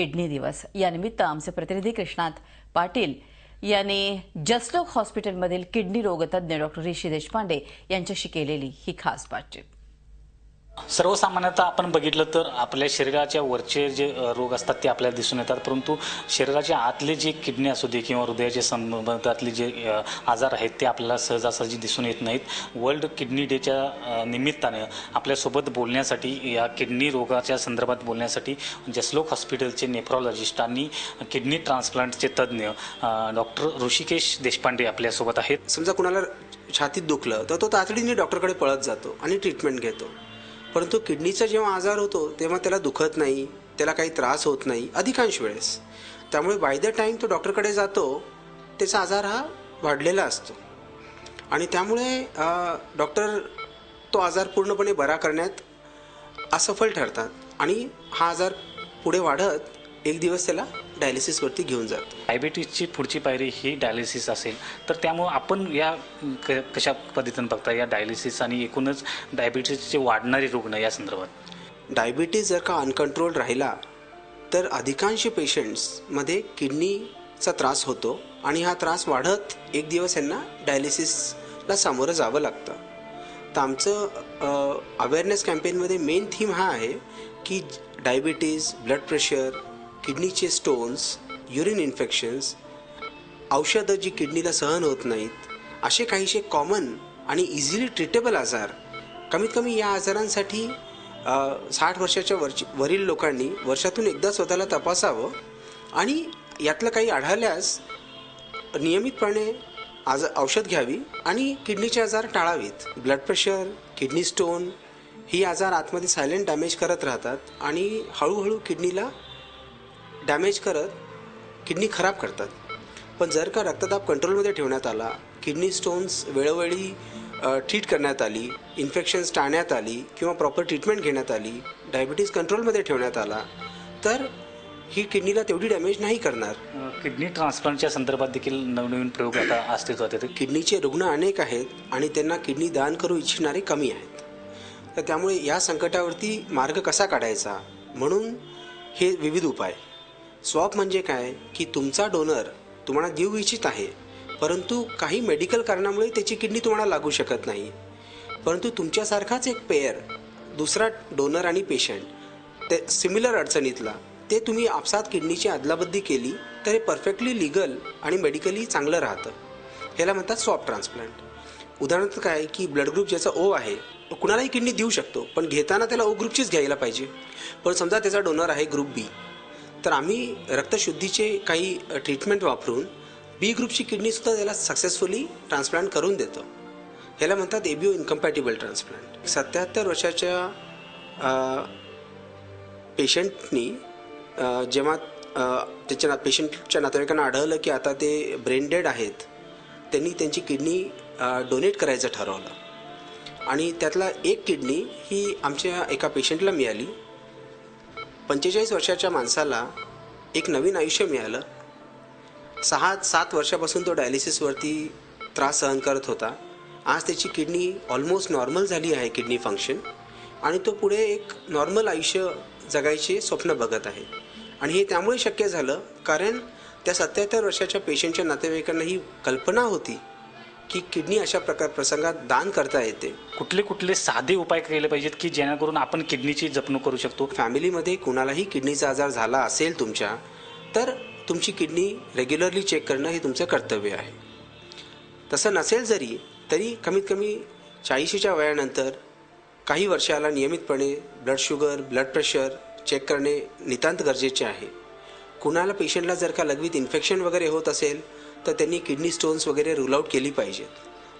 Kidney दिवस. यानिमित्त आमचे प्रतिनिधी कृष्णात पाटील यांनी जसलोक हॉस्पिटलमधील किडनी रोगतज्ञ डॉक्टर ऋषी देशपांडे यांच्याशी केलेली ही खास बातचीत. सर्वसामान्यतः आपण बघितलं तर आपल्या शरीराच्या वरचे जे रोग असतात ते आपल्याला दिसून येतात, परंतु शरीराच्या आतले जे किडनी असू दे किंवा हृदयाच्या संबंधातले जे आजार आहेत ते आपल्याला सहजासहजी दिसून येत नाहीत. वर्ल्ड किडनी डेच्या निमित्तानं आपल्यासोबत बोलण्यासाठी, या किडनी रोगाच्या संदर्भात बोलण्यासाठी जसलोक हॉस्पिटलचे नेफ्रॉलॉजिस्ट आणि किडनी ट्रान्सप्लांटचे तज्ज्ञ डॉक्टर ऋषिकेश देशपांडे आपल्यासोबत आहेत. समजा कुणाला छातीत दुखलं तर तो तातडीने डॉक्टरकडे पळत जातो आणि ट्रीटमेंट घेतो, परंतु किडनीचा जेव्हा आजार होतो तेव्हा त्याला दुखत नाही, त्याला काही त्रास होत नाही अधिकांश वेळेस. त्यामुळे बाय द टाईम तो डॉक्टरकडे जातो त्याचा आजार हा वाढलेला असतो आणि त्यामुळे डॉक्टर तो आजार पूर्णपणे बरा करण्यात असफल ठरतात आणि हा आजार पुढे वाढत एक दिवस त्याला डायलिसिसवरती घेऊन जातो. डायबिटीसची पुढची पायरी ही डायलिसिस असेल, तर त्यामुळे आपण या कशा पद्धतीने बघता या डायलिसिस आणि एकूणच डायबिटीसचे वाढणारे रुग्ण या संदर्भात? डायबिटीस जर का अनकंट्रोल राहिला तर अधिकांश पेशंट्समध्ये किडनीचा त्रास होतो आणि हा त्रास वाढत एक दिवस यांना डायलिसिसला सामोरं जावं लागतं. तर आमचं अवेअरनेस कॅम्पेनमध्ये मेन थीम हा आहे की डायबिटीज, ब्लड प्रेशर, किडनीचे स्टोन्स, युरिन इन्फेक्शन्स, औषधं जी किडनीला सहन होत नाहीत, असे काहीसे कॉमन आणि इझिली ट्रीटेबल आजार, कमीत कमी या आजारांसाठी 60 वर्षाच्या वरील लोकांनी वर्षातून एकदा स्वतःला तपासावं आणि यातलं काही आढळल्यास नियमितपणे औषध घ्यावी आणि किडनीचे आजार टाळावीत. ब्लड प्रेशर, किडनी स्टोन ही आजार आतमध्ये सायलेंट डॅमेज करत राहतात आणि हळूहळू किडनीला डॅमेज करत किडनी खराब करतात. पण जर का रक्तदाब कंट्रोलमध्ये ठेवण्यात आला, किडनी स्टोन्स वेळोवेळी ट्रीट करण्यात आली, इन्फेक्शन्स टाळण्यात आली किंवा प्रॉपर ट्रीटमेंट घेण्यात आली, डायबिटीज कंट्रोलमध्ये ठेवण्यात आला तर ही किडनीला तेवढी डॅमेज नाही करणार. किडनी ट्रान्सप्लांटच्या संदर्भात देखील नवनवीन प्रयोग आता अस्तित्वात येतात. किडनीचे रुग्ण अनेक आहेत आणि त्यांना किडनी दान करू इच्छिणारे कमी आहेत. तर त्यामुळे या संकटावरती मार्ग कसा काढायचा म्हणून हे विविध उपाय. स्वॅप म्हणजे काय की तुमचा डोनर तुम्हाला देऊ इच्छित आहे, परंतु काही मेडिकल कारणामुळे त्याची किडनी तुम्हाला लागू शकत नाही, परंतु तुमच्यासारखाच एक पेअर दुसरा डोनर आणि पेशंट ते सिमिलर अडचणीतला ते तुम्ही आपसात किडनीची अदलाबद्दी केली तर हे परफेक्टली लिगल आणि मेडिकली चांगलं राहतं. ह्याला म्हणतात स्वॅप ट्रान्सप्लांट. उदाहरणार्थ काय की ब्लड ग्रुप ज्याचा ओ आहे कुणालाही किडनी देऊ शकतो, पण घेताना त्याला ओ ग्रुपचीच घ्यायला पाहिजे. पण समजा त्याचा डोनर आहे ग्रुप बी, तर आम्ही रक्तशुद्धीचे काही ट्रीटमेंट वापरून बी ग्रुपची किडनीसुद्धा त्याला सक्सेसफुली ट्रान्सप्लांट करून देतो. ह्याला म्हणतात एबीओ इनकम्पॅटिबल ट्रान्सप्लांट. 77 वर्षाच्या पेशंटनी जेव्हा त्याच्या पेशंटच्या नातेवाईकांना आढळलं की आता ते ब्रेन डेड आहेत, त्यांनी त्यांची किडनी डोनेट करायचं ठरवलं आणि त्यातला एक किडनी ही आमच्या एका पेशंटला मिळाली. 45 वर्षाच्या माणसाला एक नवीन आयुष्य मिळालं. 6-7 वर्षापासून तो डायलिसिसवरती त्रास सहन करत होता. आज त्याची किडनी ऑलमोस्ट नॉर्मल झाली आहे, किडनी फंक्शन, आणि तो पुढे एक नॉर्मल आयुष्य जगायचे स्वप्न बघत आहे. आणि हे त्यामुळे शक्य झालं कारण त्या 77 वर्षाच्या पेशंटच्या नातेवाईकांना ही कल्पना होती की किडनी अशा प्रसंगात दान करता येते. कुठले साधे उपाय केले पाहिजेत की जेणेकरून आपण किडनीची जपणूक करू शकतो? फॅमिलीमध्ये कुणालाही किडनीचा आजार झाला असेल तुमच्या, तर तुमची किडनी रेग्युलरली चेक करणं हे तुमचं कर्तव्य आहे. तसं नसेल तरी कमीत कमी 40च्या वयानंतर काही वर्षाला नियमितपणे blood sugar, blood pressure check करणे नितांत गरजेचे आहे. कुणाला पेशंटला जर का लघवीत इन्फेक्शन वगैरे होत असेल तर त्यांनी किडनी स्टोन्स वगैरे रूल आउट केली पाहिजेत.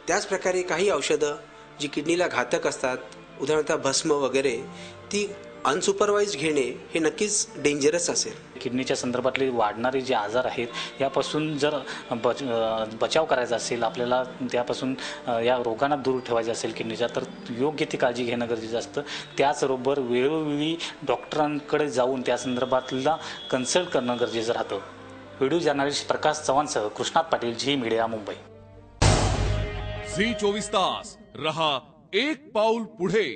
त्याचप्रकारे काही औषधं जी किडनीला घातक असतात, उदाहरणार्थ भस्म वगैरे, ती अनसुपरवाइज्ड घेणे हे नक्कीच डेंजरस असेल. किडनीच्या संदर्भातले वाढणारे जे आजार आहेत यापासून जर बचाव करायचा असेल, आपल्याला त्यापासून या रोगांना दूर ठेवायचं असेल किडनीच्या, तर योग्य ती काळजी घेणं गरजेचं असतं. त्याचबरोबर वेळोवेळी डॉक्टरांकडे जाऊन त्या संदर्भातला कन्सल्ट करणं गरजेचं राहतं. व्हिडिओ जर्नलिस्ट प्रकाश चव्हाणसह Krishnat Patil, Zee media, Mumbai. Zee 24 तास रहा एक पाऊल पुढे.